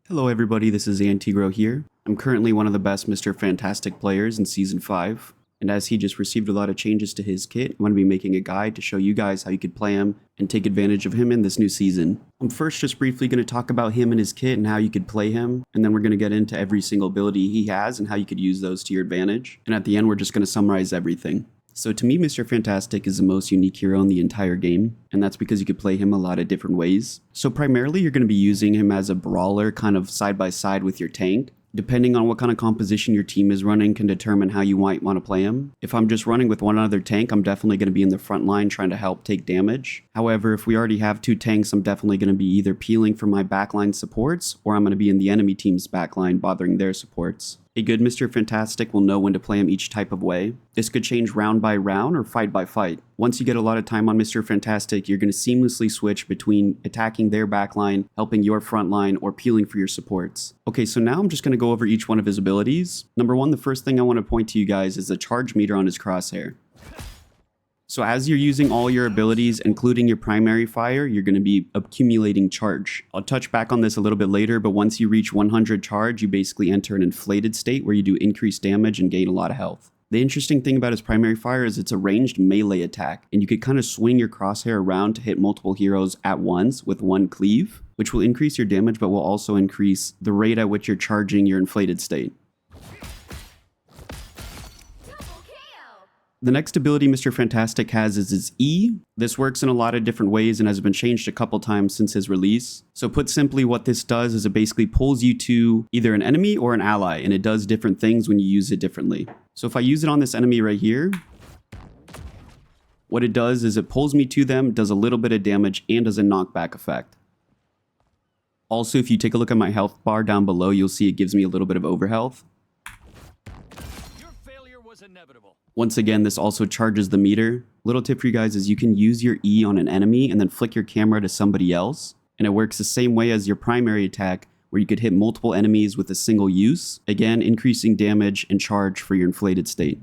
Hello everybody, this is AndTGro here. I'm currently one of the best Mr. Fantastic players in Season 5, and as he just received a lot of changes to his kit, I'm going to be making a guide to show you guys how you could play him and take advantage of him in this new season. I'm first just briefly going to talk about him and his kit and how you could play him, and then we're going to get into every single ability he has and how you could use those to your advantage, and at the end we're just going to summarize everything. So to me, Mr. Fantastic is the most unique hero in the entire game, and that's because you could play him a lot of different ways. So primarily you're going to be using him as a brawler kind of side by side with your tank. Depending on what kind of composition your team is running can determine how you might want to play him. If I'm just running with one other tank, I'm definitely going to be in the front line trying to help take damage. However, if we already have two tanks, I'm definitely going to be either peeling for my backline supports, or I'm going to be in the enemy team's backline bothering their supports. A good Mr. Fantastic will know when to play him each type of way. This could change round by round or fight by fight. Once you get a lot of time on Mr. Fantastic, you're going to seamlessly switch between attacking their backline, helping your front line, or peeling for your supports. Okay, so now I'm just going to go over each one of his abilities. Number one, the first thing I want to point to you guys is the charge meter on his crosshair. So as you're using all your abilities, including your primary fire, you're going to be accumulating charge. I'll touch back on this a little bit later, but once you reach 100 charge, you basically enter an inflated state where you do increased damage and gain a lot of health. The interesting thing about his primary fire is it's a ranged melee attack, and you could kind of swing your crosshair around to hit multiple heroes at once with one cleave, which will increase your damage but will also increase the rate at which you're charging your inflated state. The next ability Mr. Fantastic has is his E. This works in a lot of different ways and has been changed a couple times since his release. So put simply, what this does is it basically pulls you to either an enemy or an ally, and it does different things when you use it differently. So if I use it on this enemy right here, what it does is it pulls me to them, does a little bit of damage, and does a knockback effect. Also, if you take a look at my health bar down below, you'll see it gives me a little bit of overhealth. Your failure was inevitable. Once again, this also charges the meter. Little tip for you guys is you can use your E on an enemy and then flick your camera to somebody else. And it works the same way as your primary attack, where you could hit multiple enemies with a single use. Again, increasing damage and charge for your inflated state.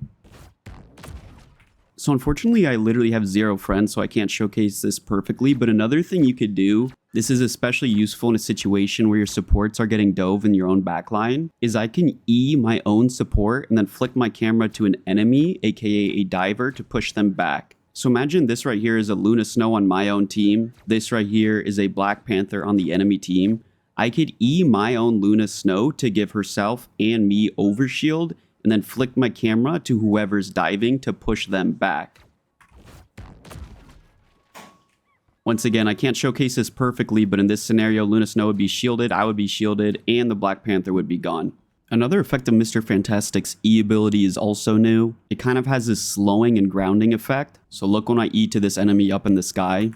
So unfortunately, I literally have 0 friends, so I can't showcase this perfectly. But another thing you could do, this is especially useful in a situation where your supports are getting dove in your own backline, is I can E my own support and then flick my camera to an enemy, aka a diver, to push them back. So imagine this right here is a Luna Snow on my own team. This right here is a Black Panther on the enemy team. I could E my own Luna Snow to give herself and me overshield, and then flick my camera to whoever's diving to push them back. Once again, I can't showcase this perfectly, but in this scenario, Luna Snow would be shielded, I would be shielded, and the Black Panther would be gone. Another effect of Mr. Fantastic's E ability is also new. It kind of has this slowing and grounding effect. So look when I E to this enemy up in the sky.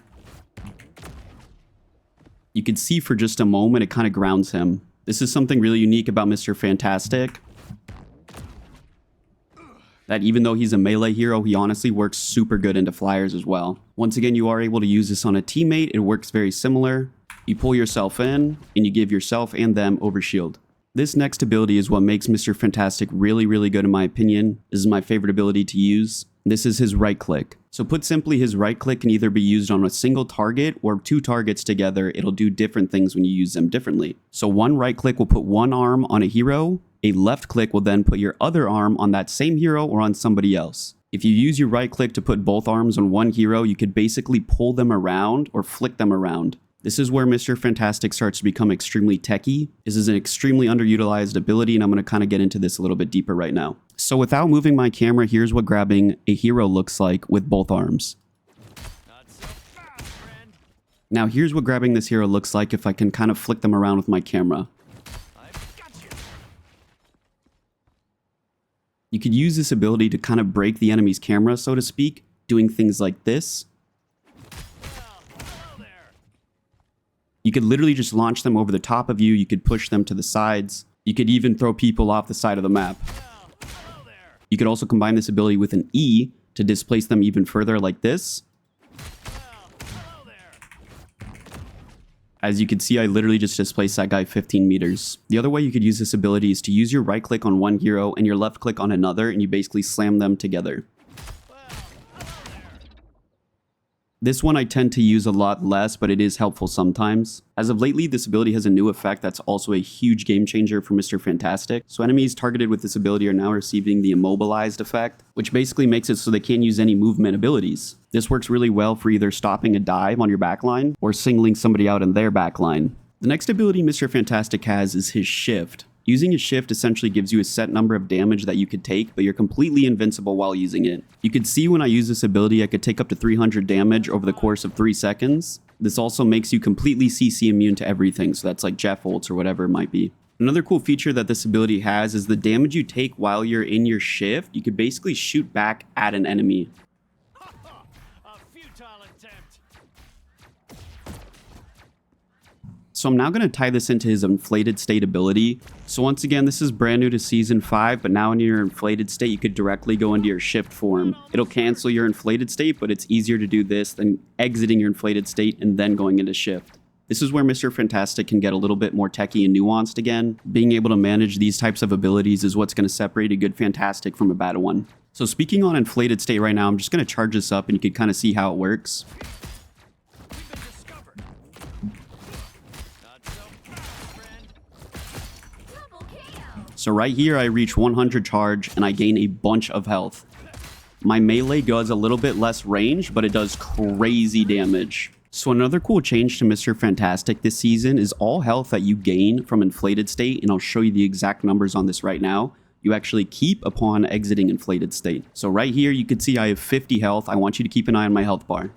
You can see for just a moment, it kind of grounds him. This is something really unique about Mr. Fantastic, that even though he's a melee hero, he honestly works super good into flyers as well. Once again, you are able to use this on a teammate. It works very similar. You pull yourself in, and you give yourself and them overshield. This next ability is what makes Mr. Fantastic really, really good in my opinion. This is my favorite ability to use. This is his right click. So put simply, his right click can either be used on a single target or 2 targets together. It'll do different things when you use them differently. So one right click will put one arm on a hero. A left click will then put your other arm on that same hero or on somebody else. If you use your right click to put both arms on one hero, you could basically pull them around or flick them around. This is where Mr. Fantastic starts to become extremely techy. This is an extremely underutilized ability, and I'm going to kind of get into this a little bit deeper right now. So without moving my camera, here's what grabbing a hero looks like with both arms. Not so fast, friend. Now here's what grabbing this hero looks like if I can kind of flick them around with my camera. I've got you. You could use this ability to kind of break the enemy's camera, so to speak, doing things like this. Hello there. You could literally just launch them over the top of you. You could push them to the sides. You could even throw people off the side of the map. Hello there. You could also combine this ability with an E to displace them even further like this. Hello there. As you can see, I literally just displaced that guy 15 meters. The other way you could use this ability is to use your right click on one hero and your left click on another, and you basically slam them together. This one I tend to use a lot less, but it is helpful sometimes. As of lately, this ability has a new effect that's also a huge game changer for Mr. Fantastic. So enemies targeted with this ability are now receiving the immobilized effect, which basically makes it so they can't use any movement abilities. This works really well for either stopping a dive on your backline or singling somebody out in their backline. The next ability Mr. Fantastic has is his shift. Using a shift essentially gives you a set number of damage that you could take, but you're completely invincible while using it. You could see when I use this ability, I could take up to 300 damage over the course of 3 seconds. This also makes you completely CC immune to everything, so that's like Jeff ults or whatever it might be. Another cool feature that this ability has is the damage you take while you're in your shift, you could basically shoot back at an enemy. A futile attempt. So I'm now going to tie this into his inflated state ability. So once again, this is brand new to season 5, but now in your inflated state, you could directly go into your shift form. It'll cancel your inflated state, but it's easier to do this than exiting your inflated state and then going into shift. This is where Mr. Fantastic can get a little bit more techie and nuanced again. Being able to manage these types of abilities is what's going to separate a good Fantastic from a bad one. So speaking on inflated state right now, I'm just going to charge this up and you can kind of see how it works. We've been discovered. Not so fast, friend. Double KO. So right here, I reach 100 charge and I gain a bunch of health. My melee does a little bit less range, but it does crazy damage. So another cool change to Mr. Fantastic this season is all health that you gain from inflated state, and I'll show you the exact numbers on this right now, you actually keep upon exiting inflated state. So right here, you can see I have 50 health. I want you to keep an eye on my health bar.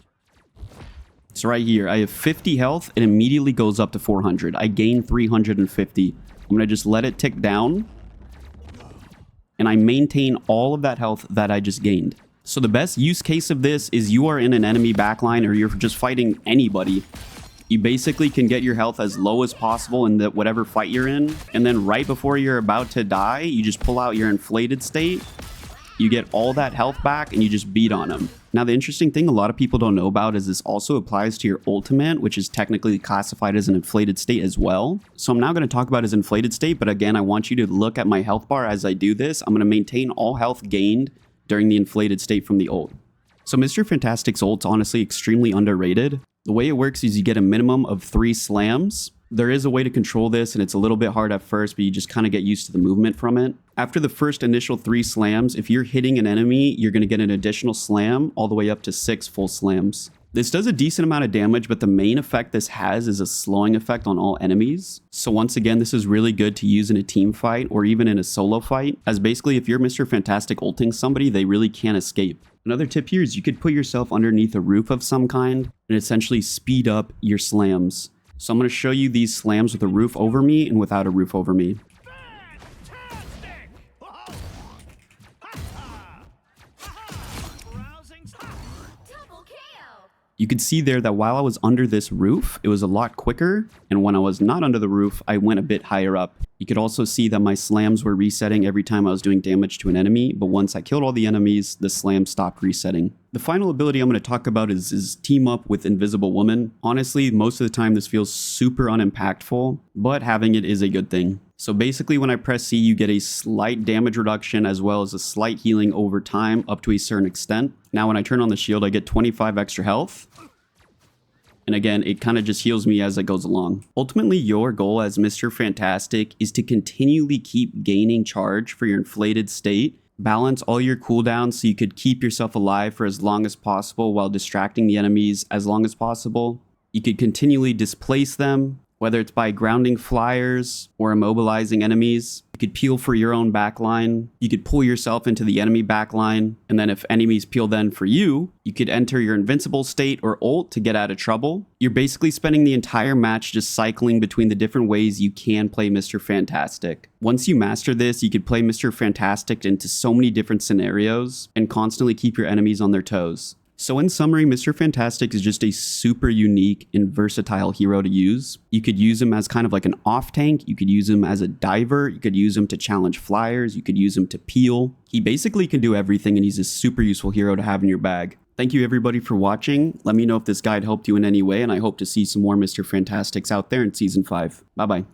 So right here, I have 50 health. It immediately goes up to 400. I gain 350. I'm going to just let it tick down. And I maintain all of that health that I just gained. So the best use case of this is you are in an enemy backline or you're just fighting anybody. You basically can get your health as low as possible in whatever fight you're in. And then right before you're about to die, you just pull out your inflated state. You get all that health back and you just beat on them. Now, the interesting thing a lot of people don't know about is this also applies to your ultimate, which is technically classified as an inflated state as well. So I'm now going to talk about his inflated state, but again, I want you to look at my health bar as I do this. I'm going to maintain all health gained during the inflated state from the ult. So Mr. Fantastic's ult's honestly extremely underrated. The way it works is you get a minimum of 3 slams. There is a way to control this and it's a little bit hard at first, but you just kind of get used to the movement from it. After the first initial 3 slams, if you're hitting an enemy, you're going to get an additional slam all the way up to 6 full slams. This does a decent amount of damage, but the main effect this has is a slowing effect on all enemies. So once again, this is really good to use in a team fight or even in a solo fight, as basically if you're Mr. Fantastic ulting somebody, they really can't escape. Another tip here is you could put yourself underneath a roof of some kind and essentially speed up your slams. So I'm going to show you these slams with a roof over me and without a roof over me. Fantastic! Whoa! Ha-ha! Ha-ha! Rousing stop. Double KO. You could see there that while I was under this roof, it was a lot quicker, and when I was not under the roof, I went a bit higher up. You could also see that my slams were resetting every time I was doing damage to an enemy, but once I killed all the enemies, the slam stopped resetting. The final ability I'm going to talk about is team up with Invisible Woman. Honestly, most of the time this feels super unimpactful, but having it is a good thing. So basically when I press C, you get a slight damage reduction as well as a slight healing over time up to a certain extent. Now when I turn on the shield, I get 25 extra health. And again, it kind of just heals me as it goes along. Ultimately, your goal as Mr. Fantastic is to continually keep gaining charge for your inflated state. Balance all your cooldowns so you could keep yourself alive for as long as possible while distracting the enemies as long as possible. You could continually displace them, whether it's by grounding flyers or immobilizing enemies. You could peel for your own backline. You could pull yourself into the enemy backline. And then if enemies peel then for you, you could enter your invincible state or ult to get out of trouble. You're basically spending the entire match just cycling between the different ways you can play Mr. Fantastic. Once you master this, you could play Mr. Fantastic into so many different scenarios and constantly keep your enemies on their toes. So in summary, Mr. Fantastic is just a super unique and versatile hero to use. You could use him as kind of like an off tank. You could use him as a diver. You could use him to challenge flyers. You could use him to peel. He basically can do everything and he's a super useful hero to have in your bag. Thank you everybody for watching. Let me know if this guide helped you in any way and I hope to see some more Mr. Fantastics out there in Season 5. Bye bye.